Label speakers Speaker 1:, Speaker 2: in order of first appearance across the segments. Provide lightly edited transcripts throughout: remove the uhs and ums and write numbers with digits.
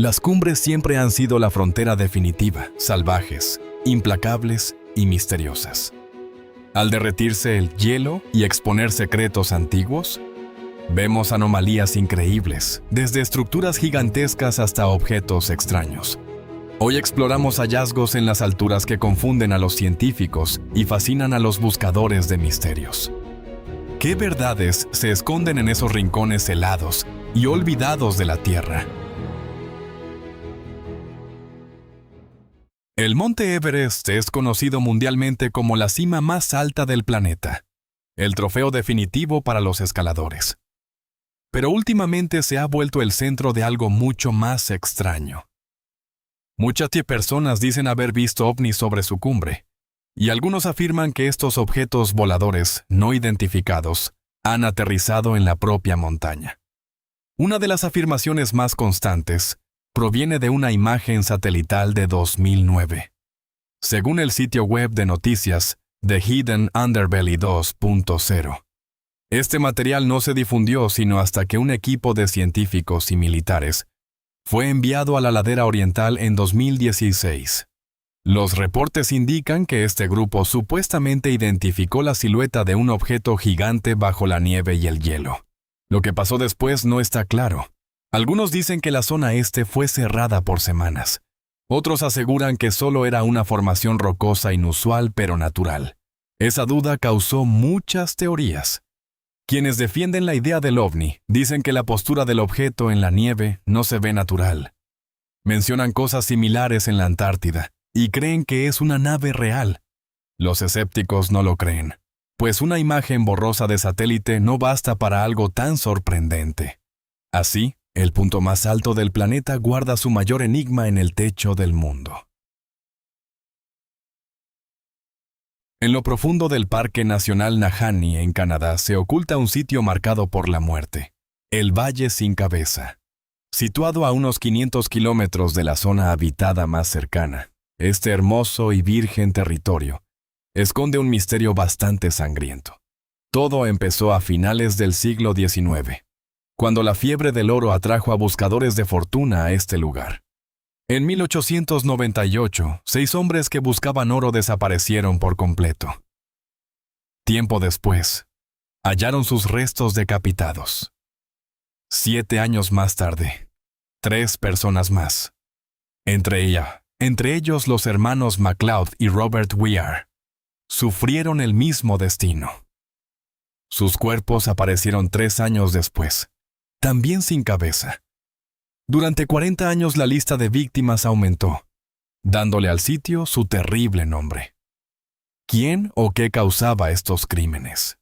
Speaker 1: Las cumbres siempre han sido la frontera definitiva, salvajes, implacables y misteriosas. Al derretirse el hielo y exponer secretos antiguos, vemos anomalías increíbles, desde estructuras gigantescas hasta objetos extraños. Hoy exploramos hallazgos en las alturas que confunden a los científicos y fascinan a los buscadores de misterios. ¿Qué verdades se esconden en esos rincones helados y olvidados de la Tierra? El Monte Everest es conocido mundialmente como la cima más alta del planeta, el trofeo definitivo para los escaladores. Pero últimamente se ha vuelto el centro de algo mucho más extraño. Muchas personas dicen haber visto ovnis sobre su cumbre, y algunos afirman que estos objetos voladores no identificados han aterrizado en la propia montaña. Una de las afirmaciones más constantes proviene de una imagen satelital de 2009. Según el sitio web de noticias The Hidden Underbelly 2.0, este material no se difundió sino hasta que un equipo de científicos y militares fue enviado a la ladera oriental en 2016. Los reportes indican que este grupo supuestamente identificó la silueta de un objeto gigante bajo la nieve y el hielo. Lo que pasó después no está claro. Algunos dicen que la zona este fue cerrada por semanas. Otros aseguran que solo era una formación rocosa inusual pero natural. Esa duda causó muchas teorías. Quienes defienden la idea del ovni dicen que la postura del objeto en la nieve no se ve natural. Mencionan cosas similares en la Antártida y creen que es una nave real. Los escépticos no lo creen, pues una imagen borrosa de satélite no basta para algo tan sorprendente. Así, el punto más alto del planeta guarda su mayor enigma en el techo del mundo. En lo profundo del Parque Nacional Nahanni, en Canadá, se oculta un sitio marcado por la muerte, el Valle Sin Cabeza. Situado a unos 500 kilómetros de la zona habitada más cercana, este hermoso y virgen territorio esconde un misterio bastante sangriento. Todo empezó a finales del siglo XIX, cuando la fiebre del oro atrajo a buscadores de fortuna a este lugar. En 1898, 6 hombres que buscaban oro desaparecieron por completo. Tiempo después, hallaron sus restos decapitados. 7 años más tarde, 3 personas más. Entre ellos los hermanos MacLeod y Robert Weir, sufrieron el mismo destino. Sus cuerpos aparecieron 3 años después, también sin cabeza. Durante 40 años la lista de víctimas aumentó, dándole al sitio su terrible nombre. ¿Quién o qué causaba estos crímenes?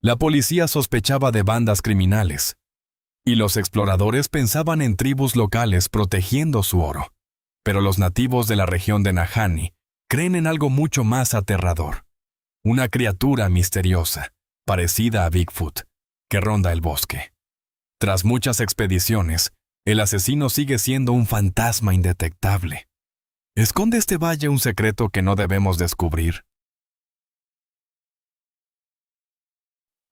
Speaker 1: La policía sospechaba de bandas criminales, y los exploradores pensaban en tribus locales protegiendo su oro. Pero los nativos de la región de Nahanni creen en algo mucho más aterrador. Una criatura misteriosa, parecida a Bigfoot, que ronda el bosque. Tras muchas expediciones, el asesino sigue siendo un fantasma indetectable. ¿Esconde este valle un secreto que no debemos descubrir?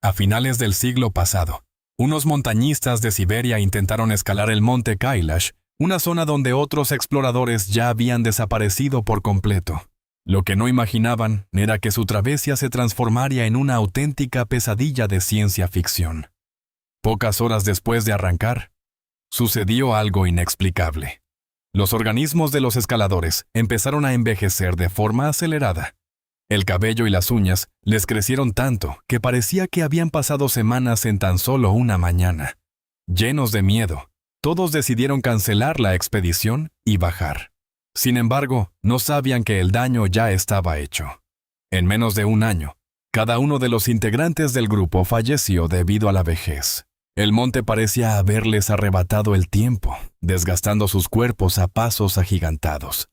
Speaker 1: A finales del siglo pasado, unos montañistas de Siberia intentaron escalar el monte Kailash, una zona donde otros exploradores ya habían desaparecido por completo. Lo que no imaginaban era que su travesía se transformaría en una auténtica pesadilla de ciencia ficción. Pocas horas después de arrancar, sucedió algo inexplicable. Los organismos de los escaladores empezaron a envejecer de forma acelerada. El cabello y las uñas les crecieron tanto que parecía que habían pasado semanas en tan solo una mañana. Llenos de miedo, todos decidieron cancelar la expedición y bajar. Sin embargo, no sabían que el daño ya estaba hecho. En menos de un año, cada uno de los integrantes del grupo falleció debido a la vejez. El monte parecía haberles arrebatado el tiempo, desgastando sus cuerpos a pasos agigantados.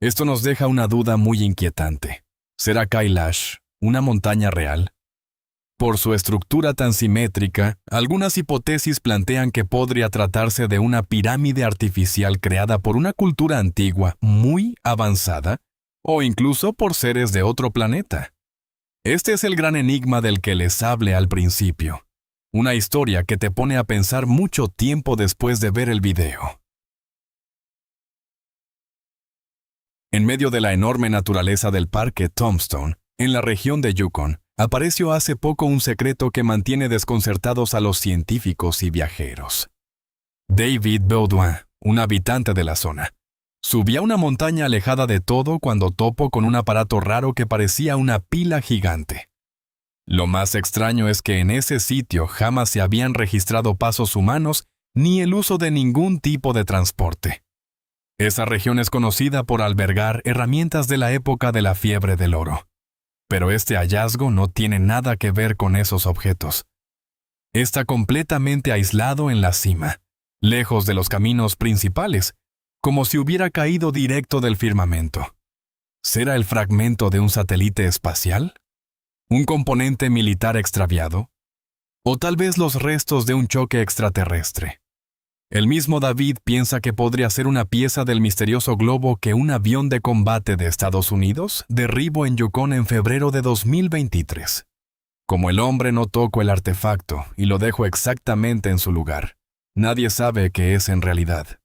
Speaker 1: Esto nos deja una duda muy inquietante. ¿Será Kailash una montaña real? Por su estructura tan simétrica, algunas hipótesis plantean que podría tratarse de una pirámide artificial creada por una cultura antigua muy avanzada, o incluso por seres de otro planeta. Este es el gran enigma del que les hablé al principio. Una historia que te pone a pensar mucho tiempo después de ver el video. En medio de la enorme naturaleza del parque Tombstone, en la región de Yukon, apareció hace poco un secreto que mantiene desconcertados a los científicos y viajeros. David Baudouin, un habitante de la zona, subía una montaña alejada de todo cuando topó con un aparato raro que parecía una pila gigante. Lo más extraño es que en ese sitio jamás se habían registrado pasos humanos ni el uso de ningún tipo de transporte. Esa región es conocida por albergar herramientas de la época de la fiebre del oro. Pero este hallazgo no tiene nada que ver con esos objetos. Está completamente aislado en la cima, lejos de los caminos principales, como si hubiera caído directo del firmamento. ¿Será el fragmento de un satélite espacial? ¿Un componente militar extraviado? ¿O tal vez los restos de un choque extraterrestre? El mismo David piensa que podría ser una pieza del misterioso globo que un avión de combate de Estados Unidos derribó en Yukon en febrero de 2023. Como el hombre no tocó el artefacto y lo dejó exactamente en su lugar, nadie sabe qué es en realidad.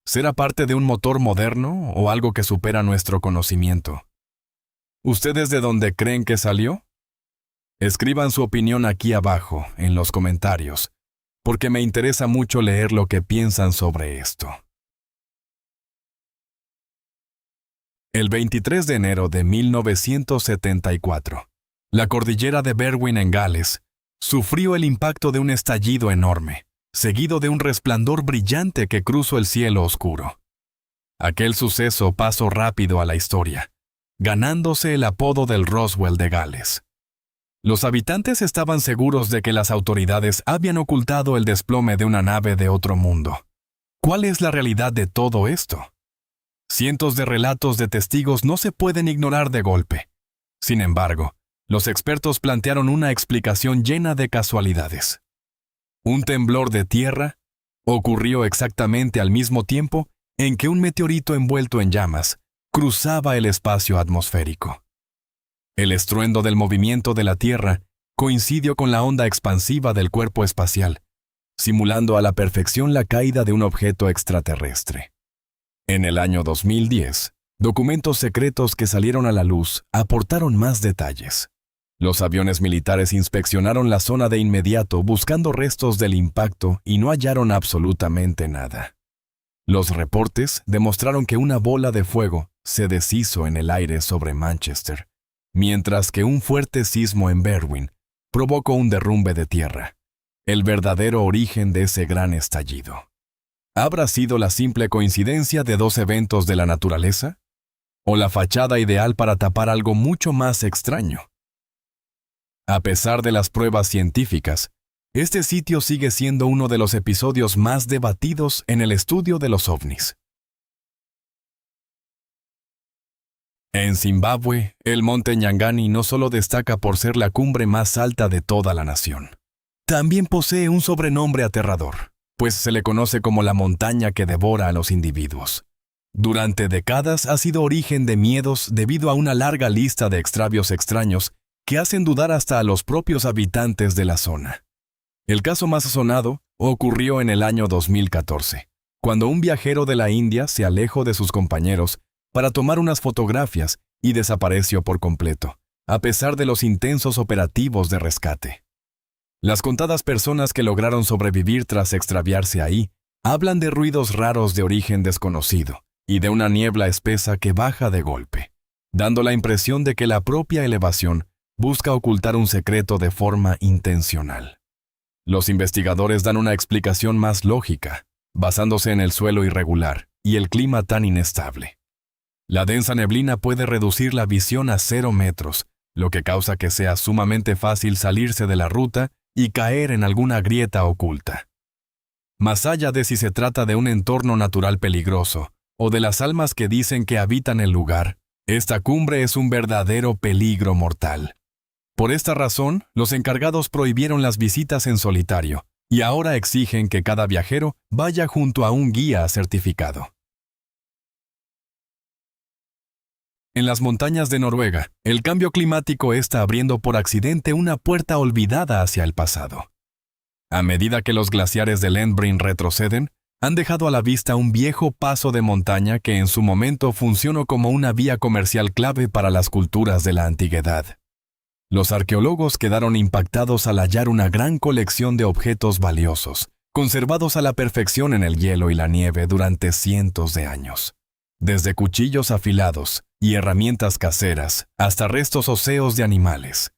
Speaker 1: ¿Será parte de un motor moderno o algo que supera nuestro conocimiento? ¿Ustedes de dónde creen que salió? Escriban su opinión aquí abajo, en los comentarios, porque me interesa mucho leer lo que piensan sobre esto. El 23 de enero de 1974, la cordillera de Berwyn en Gales sufrió el impacto de un estallido enorme, seguido de un resplandor brillante que cruzó el cielo oscuro. Aquel suceso pasó rápido a la historia, ganándose el apodo del Roswell de Gales. Los habitantes estaban seguros de que las autoridades habían ocultado el desplome de una nave de otro mundo. ¿Cuál es la realidad de todo esto? Cientos de relatos de testigos no se pueden ignorar de golpe. Sin embargo, los expertos plantearon una explicación llena de casualidades. Un temblor de tierra ocurrió exactamente al mismo tiempo en que un meteorito envuelto en llamas cruzaba el espacio atmosférico. El estruendo del movimiento de la Tierra coincidió con la onda expansiva del cuerpo espacial, simulando a la perfección la caída de un objeto extraterrestre. En el año 2010, documentos secretos que salieron a la luz aportaron más detalles. Los aviones militares inspeccionaron la zona de inmediato buscando restos del impacto y no hallaron absolutamente nada. Los reportes demostraron que una bola de fuego se deshizo en el aire sobre Manchester, mientras que un fuerte sismo en Berwyn provocó un derrumbe de tierra, el verdadero origen de ese gran estallido. ¿Habrá sido la simple coincidencia de dos eventos de la naturaleza? ¿O la fachada ideal para tapar algo mucho más extraño? A pesar de las pruebas científicas, este sitio sigue siendo uno de los episodios más debatidos en el estudio de los ovnis. En Zimbabue, el monte Nyangani no solo destaca por ser la cumbre más alta de toda la nación. También posee un sobrenombre aterrador, pues se le conoce como la montaña que devora a los individuos. Durante décadas ha sido origen de miedos debido a una larga lista de extravios extraños que hacen dudar hasta a los propios habitantes de la zona. El caso más sonado ocurrió en el año 2014, cuando un viajero de la India se alejó de sus compañeros para tomar unas fotografías y desapareció por completo, a pesar de los intensos operativos de rescate. Las contadas personas que lograron sobrevivir tras extraviarse ahí hablan de ruidos raros de origen desconocido y de una niebla espesa que baja de golpe, dando la impresión de que la propia elevación busca ocultar un secreto de forma intencional. Los investigadores dan una explicación más lógica, basándose en el suelo irregular y el clima tan inestable. La densa neblina puede reducir la visión a 0 metros, lo que causa que sea sumamente fácil salirse de la ruta y caer en alguna grieta oculta. Más allá de si se trata de un entorno natural peligroso o de las almas que dicen que habitan el lugar, esta cumbre es un verdadero peligro mortal. Por esta razón, los encargados prohibieron las visitas en solitario y ahora exigen que cada viajero vaya junto a un guía certificado. En las montañas de Noruega, el cambio climático está abriendo por accidente una puerta olvidada hacia el pasado. A medida que los glaciares del Endbrin retroceden, han dejado a la vista un viejo paso de montaña que en su momento funcionó como una vía comercial clave para las culturas de la antigüedad. Los arqueólogos quedaron impactados al hallar una gran colección de objetos valiosos, conservados a la perfección en el hielo y la nieve durante cientos de años. Desde cuchillos afilados y herramientas caseras hasta restos óseos de animales.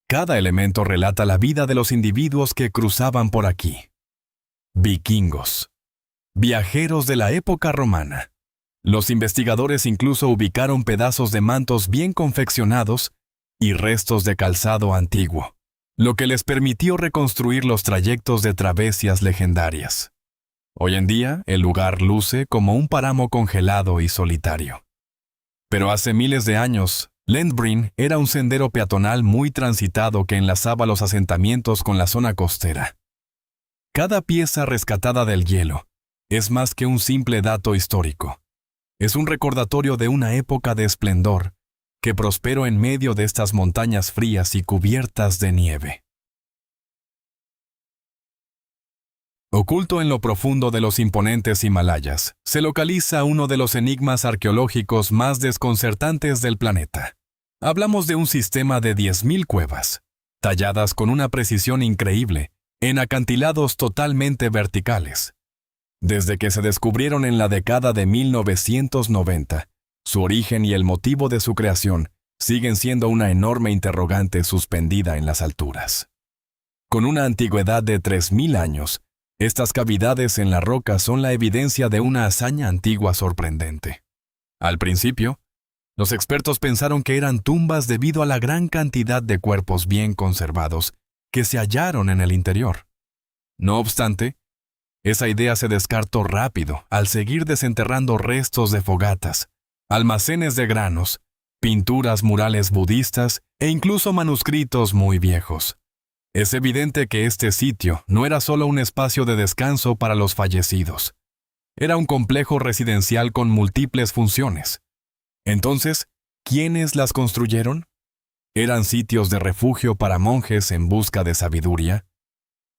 Speaker 1: Cada elemento relata la vida de los individuos que cruzaban por aquí. Vikingos. Viajeros de la época romana. Los investigadores incluso ubicaron pedazos de mantos bien confeccionados y restos de calzado antiguo, lo que les permitió reconstruir los trayectos de travesías legendarias. Hoy en día, el lugar luce como un páramo congelado y solitario. Pero hace miles de años, Lendbrin era un sendero peatonal muy transitado que enlazaba los asentamientos con la zona costera. Cada pieza rescatada del hielo es más que un simple dato histórico. Es un recordatorio de una época de esplendor que prosperó en medio de estas montañas frías y cubiertas de nieve. Oculto en lo profundo de los imponentes Himalayas, se localiza uno de los enigmas arqueológicos más desconcertantes del planeta. Hablamos de un sistema de 10.000 cuevas, talladas con una precisión increíble, en acantilados totalmente verticales. Desde que se descubrieron en la década de 1990, su origen y el motivo de su creación siguen siendo una enorme interrogante suspendida en las alturas. Con una antigüedad de 3.000 años, estas cavidades en la roca son la evidencia de una hazaña antigua sorprendente. Al principio, los expertos pensaron que eran tumbas debido a la gran cantidad de cuerpos bien conservados que se hallaron en el interior. No obstante, esa idea se descartó rápido al seguir desenterrando restos de fogatas, almacenes de granos, pinturas murales budistas e incluso manuscritos muy viejos. Es evidente que este sitio no era solo un espacio de descanso para los fallecidos. Era un complejo residencial con múltiples funciones. Entonces, ¿quiénes las construyeron? ¿Eran sitios de refugio para monjes en busca de sabiduría?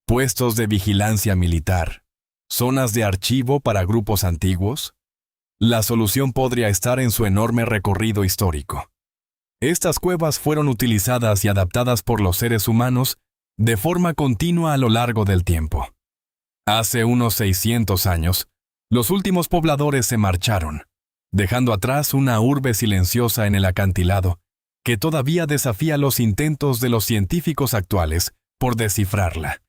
Speaker 1: ¿Puestos de vigilancia militar? ¿Zonas de archivo para grupos antiguos? La solución podría estar en su enorme recorrido histórico. Estas cuevas fueron utilizadas y adaptadas por los seres humanos de forma continua a lo largo del tiempo. Hace unos 600 años, los últimos pobladores se marcharon, dejando atrás una urbe silenciosa en el acantilado que todavía desafía los intentos de los científicos actuales por descifrarla.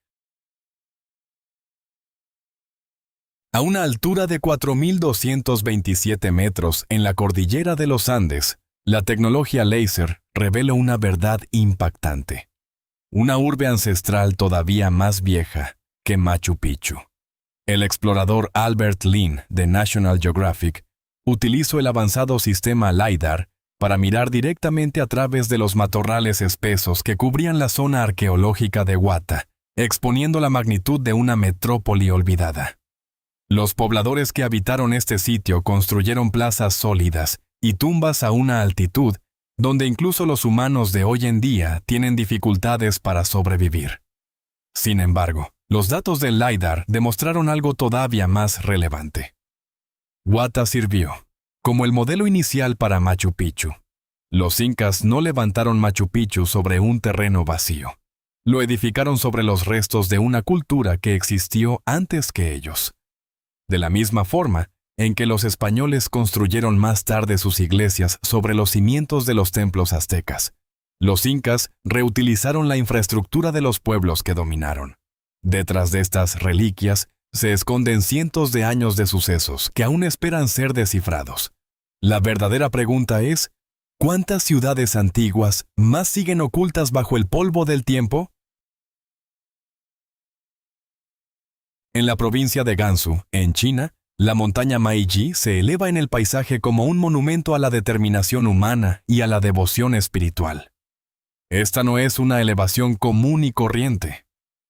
Speaker 1: A una altura de 4.227 metros en la cordillera de los Andes, la tecnología láser revela una verdad impactante. Una urbe ancestral todavía más vieja que Machu Picchu. El explorador Albert Lin, de National Geographic, utilizó el avanzado sistema LiDAR para mirar directamente a través de los matorrales espesos que cubrían la zona arqueológica de Huata, exponiendo la magnitud de una metrópoli olvidada. Los pobladores que habitaron este sitio construyeron plazas sólidas y tumbas a una altitud donde incluso los humanos de hoy en día tienen dificultades para sobrevivir. Sin embargo, los datos del LiDAR demostraron algo todavía más relevante. Huata sirvió como el modelo inicial para Machu Picchu. Los incas no levantaron Machu Picchu sobre un terreno vacío. Lo edificaron sobre los restos de una cultura que existió antes que ellos. De la misma forma en que los españoles construyeron más tarde sus iglesias sobre los cimientos de los templos aztecas, los incas reutilizaron la infraestructura de los pueblos que dominaron. Detrás de estas reliquias se esconden cientos de años de sucesos que aún esperan ser descifrados. La verdadera pregunta es, ¿cuántas ciudades antiguas más siguen ocultas bajo el polvo del tiempo? En la provincia de Gansu, en China, la montaña Meiji se eleva en el paisaje como un monumento a la determinación humana y a la devoción espiritual. Esta no es una elevación común y corriente.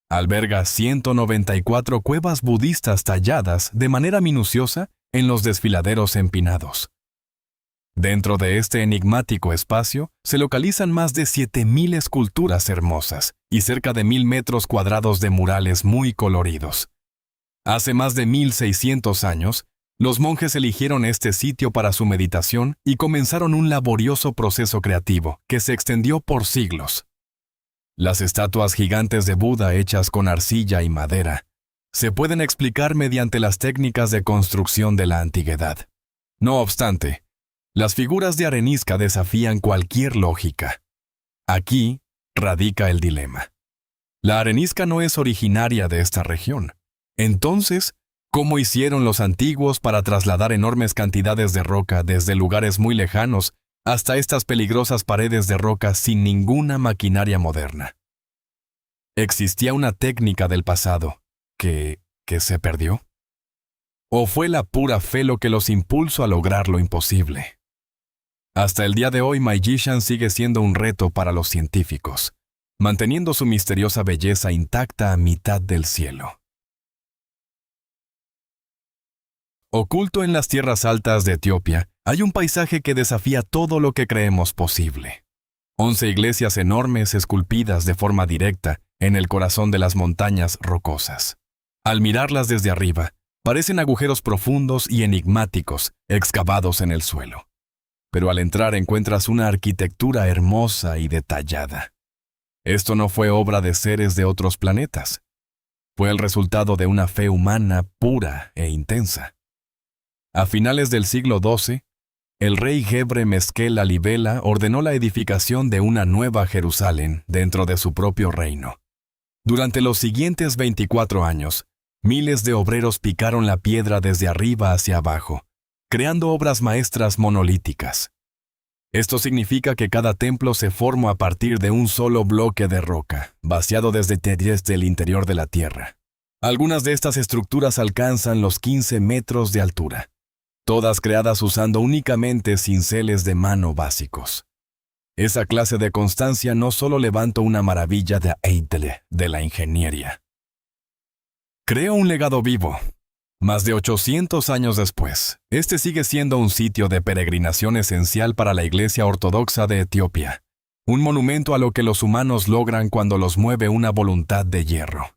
Speaker 1: Alberga 194 cuevas budistas talladas de manera minuciosa en los desfiladeros empinados. Dentro de este enigmático espacio se localizan más de 7.000 esculturas hermosas y cerca de 1.000 metros cuadrados de murales muy coloridos. Hace más de 1600 años, los monjes eligieron este sitio para su meditación y comenzaron un laborioso proceso creativo que se extendió por siglos. Las estatuas gigantes de Buda hechas con arcilla y madera se pueden explicar mediante las técnicas de construcción de la antigüedad. No obstante, las figuras de arenisca desafían cualquier lógica. Aquí radica el dilema. La arenisca no es originaria de esta región. Entonces, ¿cómo hicieron los antiguos para trasladar enormes cantidades de roca desde lugares muy lejanos hasta estas peligrosas paredes de roca sin ninguna maquinaria moderna? ¿Existía una técnica del pasado que se perdió? ¿O fue la pura fe lo que los impulsó a lograr lo imposible? Hasta el día de hoy, Maijishan sigue siendo un reto para los científicos, manteniendo su misteriosa belleza intacta a mitad del cielo. Oculto en las tierras altas de Etiopía, hay un paisaje que desafía todo lo que creemos posible. 11 iglesias enormes esculpidas de forma directa en el corazón de las montañas rocosas. Al mirarlas desde arriba, parecen agujeros profundos y enigmáticos excavados en el suelo. Pero al entrar encuentras una arquitectura hermosa y detallada. Esto no fue obra de seres de otros planetas. Fue el resultado de una fe humana pura e intensa. A finales del siglo XII, el rey Gebre Meskel Alibela ordenó la edificación de una nueva Jerusalén dentro de su propio reino. Durante los siguientes 24 años, miles de obreros picaron la piedra desde arriba hacia abajo, creando obras maestras monolíticas. Esto significa que cada templo se formó a partir de un solo bloque de roca, vaciado desde el interior de la tierra. Algunas de estas estructuras alcanzan los 15 metros de altura, todas creadas usando únicamente cinceles de mano básicos. Esa clase de constancia no solo levantó una maravilla de la ingeniería. Creó un legado vivo. Más de 800 años después, este sigue siendo un sitio de peregrinación esencial para la Iglesia Ortodoxa de Etiopía, un monumento a lo que los humanos logran cuando los mueve una voluntad de hierro.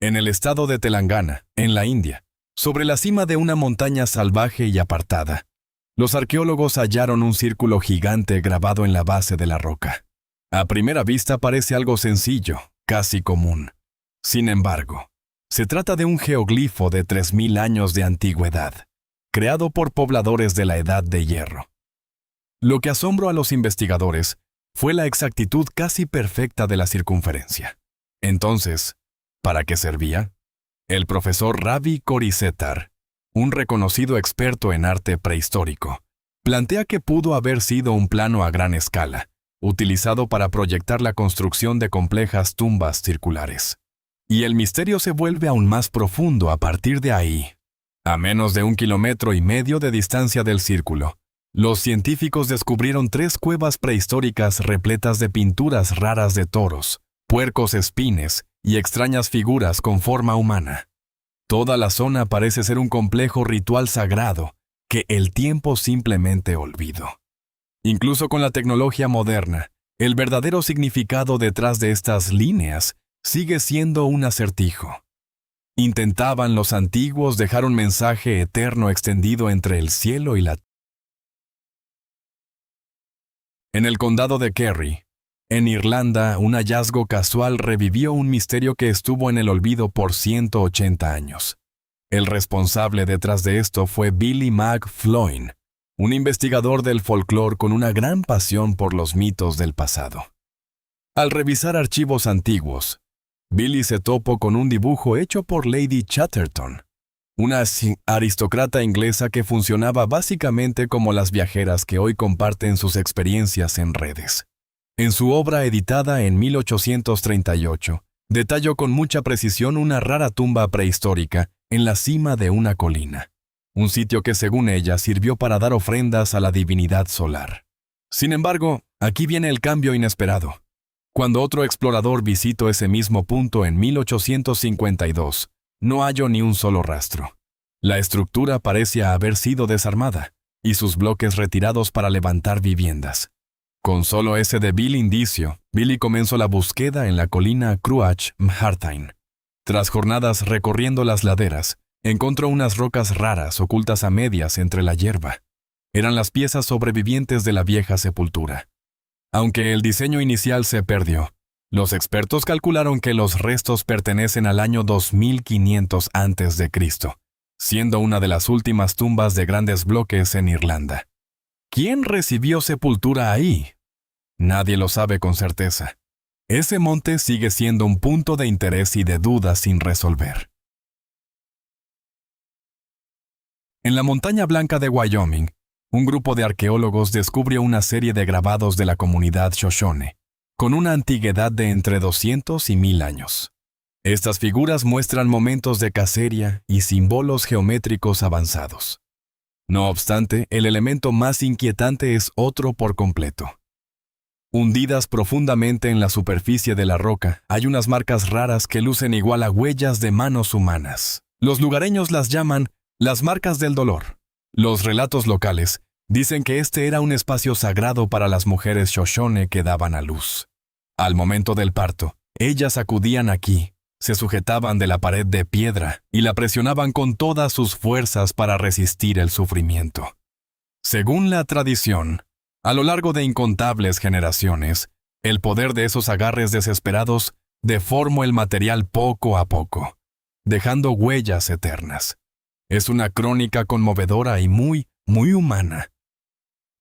Speaker 1: En el estado de Telangana, en la India, sobre la cima de una montaña salvaje y apartada, los arqueólogos hallaron un círculo gigante grabado en la base de la roca. A primera vista parece algo sencillo, casi común. Sin embargo, se trata de un geoglifo de 3000 años de antigüedad, creado por pobladores de la Edad de Hierro. Lo que asombró a los investigadores fue la exactitud casi perfecta de la circunferencia. Entonces, ¿para qué servía? El profesor Ravi Korisetar, un reconocido experto en arte prehistórico, plantea que pudo haber sido un plano a gran escala, utilizado para proyectar la construcción de complejas tumbas circulares. Y el misterio se vuelve aún más profundo a partir de ahí. A menos de 1,5 kilómetros de distancia del círculo, los científicos descubrieron 3 cuevas prehistóricas repletas de pinturas raras de toros, puercos espines y extrañas figuras con forma humana. Toda la zona parece ser un complejo ritual sagrado que el tiempo simplemente olvidó. Incluso con la tecnología moderna, el verdadero significado detrás de estas líneas sigue siendo un acertijo. ¿Intentaban los antiguos dejar un mensaje eterno extendido entre el cielo y la tierra? En el condado de Kerry, en Irlanda, un hallazgo casual revivió un misterio que estuvo en el olvido por 180 años. El responsable detrás de esto fue Billy McFloyne, un investigador del folclore con una gran pasión por los mitos del pasado. Al revisar archivos antiguos, Billy se topó con un dibujo hecho por Lady Chatterton, una aristócrata inglesa que funcionaba básicamente como las viajeras que hoy comparten sus experiencias en redes. En su obra editada en 1838, detalló con mucha precisión una rara tumba prehistórica en la cima de una colina, un sitio que según ella sirvió para dar ofrendas a la divinidad solar. Sin embargo, aquí viene el cambio inesperado. Cuando otro explorador visitó ese mismo punto en 1852, no halló ni un solo rastro. La estructura parecía haber sido desarmada y sus bloques retirados para levantar viviendas. Con solo ese débil indicio, Billy comenzó la búsqueda en la colina Cruach Mhartain. Tras jornadas recorriendo las laderas, encontró unas rocas raras ocultas a medias entre la hierba. Eran las piezas sobrevivientes de la vieja sepultura. Aunque el diseño inicial se perdió, los expertos calcularon que los restos pertenecen al año 2500 a.C., siendo una de las últimas tumbas de grandes bloques en Irlanda. ¿Quién recibió sepultura ahí? Nadie lo sabe con certeza. Ese monte sigue siendo un punto de interés y de duda sin resolver. En la Montaña Blanca de Wyoming, un grupo de arqueólogos descubrió una serie de grabados de la comunidad Shoshone, con una antigüedad de entre 200 y 1000 años. Estas figuras muestran momentos de cacería y símbolos geométricos avanzados. No obstante, el elemento más inquietante es otro por completo. Hundidas profundamente en la superficie de la roca, hay unas marcas raras que lucen igual a huellas de manos humanas. Los lugareños las llaman las marcas del dolor. Los relatos locales dicen que este era un espacio sagrado para las mujeres Shoshone que daban a luz. Al momento del parto, ellas acudían aquí, se sujetaban de la pared de piedra y la presionaban con todas sus fuerzas para resistir el sufrimiento. Según la tradición, a lo largo de incontables generaciones, el poder de esos agarres desesperados deformó el material poco a poco, dejando huellas eternas. Es una crónica conmovedora y muy humana.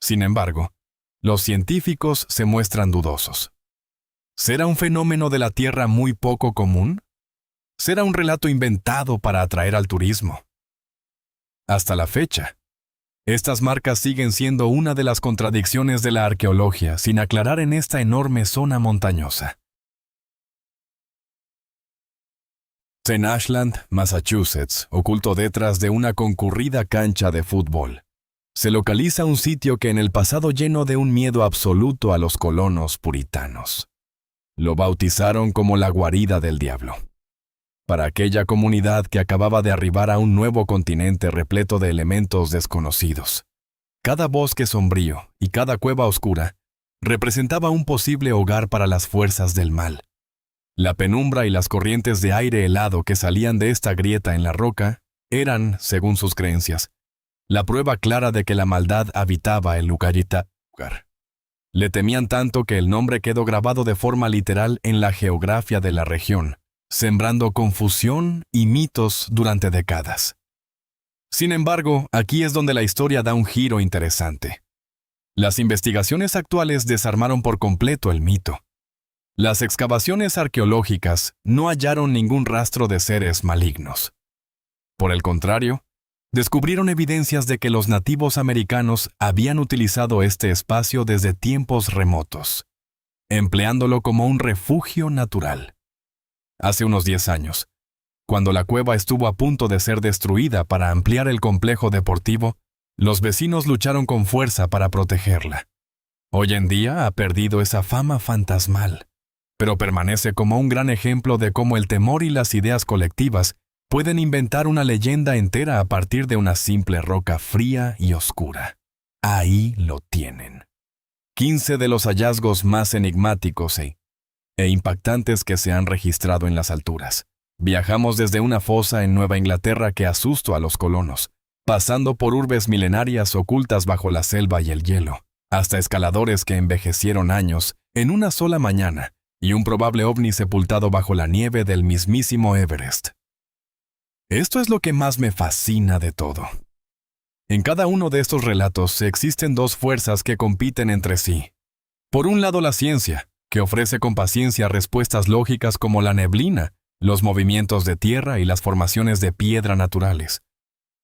Speaker 1: Sin embargo, los científicos se muestran dudosos. ¿Será un fenómeno de la Tierra muy poco común? ¿Será un relato inventado para atraer al turismo? Hasta la fecha, estas marcas siguen siendo una de las contradicciones de la arqueología sin aclarar en esta enorme zona montañosa. En Ashland, Massachusetts, oculto detrás de una concurrida cancha de fútbol, se localiza un sitio que en el pasado llenó de un miedo absoluto a los colonos puritanos. Lo bautizaron como la guarida del diablo. Para aquella comunidad que acababa de arribar a un nuevo continente repleto de elementos desconocidos, cada bosque sombrío y cada cueva oscura representaba un posible hogar para las fuerzas del mal. La penumbra y las corrientes de aire helado que salían de esta grieta en la roca eran, según sus creencias, la prueba clara de que la maldad habitaba el lugar. Le temían tanto que el nombre quedó grabado de forma literal en la geografía de la región, sembrando confusión y mitos durante décadas. Sin embargo, aquí es donde la historia da un giro interesante. Las investigaciones actuales desarmaron por completo el mito. Las excavaciones arqueológicas no hallaron ningún rastro de seres malignos. Por el contrario, descubrieron evidencias de que los nativos americanos habían utilizado este espacio desde tiempos remotos, empleándolo como un refugio natural. Hace unos 10 años, cuando la cueva estuvo a punto de ser destruida para ampliar el complejo deportivo, los vecinos lucharon con fuerza para protegerla. Hoy en día ha perdido esa fama fantasmal, pero permanece como un gran ejemplo de cómo el temor y las ideas colectivas pueden inventar una leyenda entera a partir de una simple roca fría y oscura. Ahí lo tienen. 15 de los hallazgos más enigmáticos e impactantes que se han registrado en las alturas. Viajamos desde una fosa en Nueva Inglaterra que asustó a los colonos, pasando por urbes milenarias ocultas bajo la selva y el hielo, hasta escaladores que envejecieron años en una sola mañana y un probable ovni sepultado bajo la nieve del mismísimo Everest. Esto es lo que más me fascina de todo. En cada uno de estos relatos existen dos fuerzas que compiten entre sí. Por un lado, la ciencia, que ofrece con paciencia respuestas lógicas como la neblina, los movimientos de tierra y las formaciones de piedra naturales.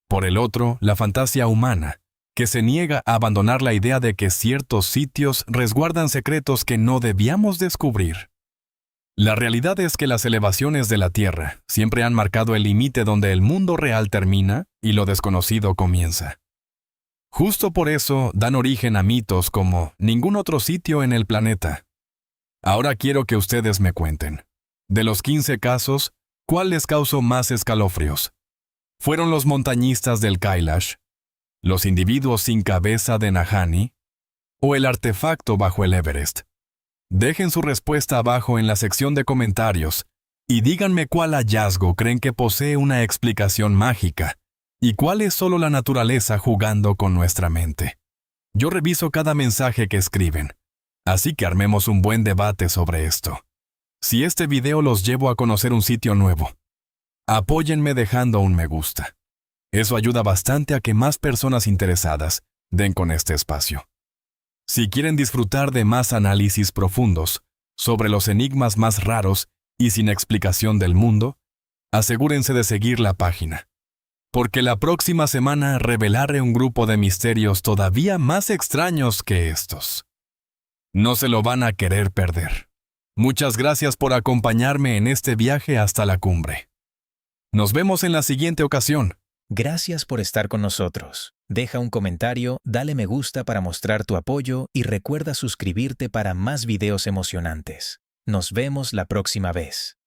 Speaker 1: Por el otro, la fantasía humana, que se niega a abandonar la idea de que ciertos sitios resguardan secretos que no debíamos descubrir. La realidad es que las elevaciones de la Tierra siempre han marcado el límite donde el mundo real termina y lo desconocido comienza. Justo por eso dan origen a mitos como ningún otro sitio en el planeta. Ahora quiero que ustedes me cuenten. De los 15 casos, ¿cuál les causó más escalofríos? ¿Fueron los montañistas del Kailash? ¿Los individuos sin cabeza de Nahanni? o el artefacto bajo el Everest? Dejen su respuesta abajo en la sección de comentarios y díganme cuál hallazgo creen que posee una explicación mágica y cuál es solo la naturaleza jugando con nuestra mente. Yo reviso cada mensaje que escriben, así que armemos un buen debate sobre esto. Si este video los llevo a conocer un sitio nuevo, apóyenme dejando un me gusta. Eso ayuda bastante a que más personas interesadas den con este espacio. Si quieren disfrutar de más análisis profundos sobre los enigmas más raros y sin explicación del mundo, asegúrense de seguir la página, porque la próxima semana revelaré un grupo de misterios todavía más extraños que estos. No se lo van a querer perder. Muchas gracias por acompañarme en este viaje hasta la cumbre. Nos vemos en la siguiente ocasión.
Speaker 2: Gracias por estar con nosotros. Deja un comentario, dale me gusta para mostrar tu apoyo y recuerda suscribirte para más videos emocionantes. Nos vemos la próxima vez.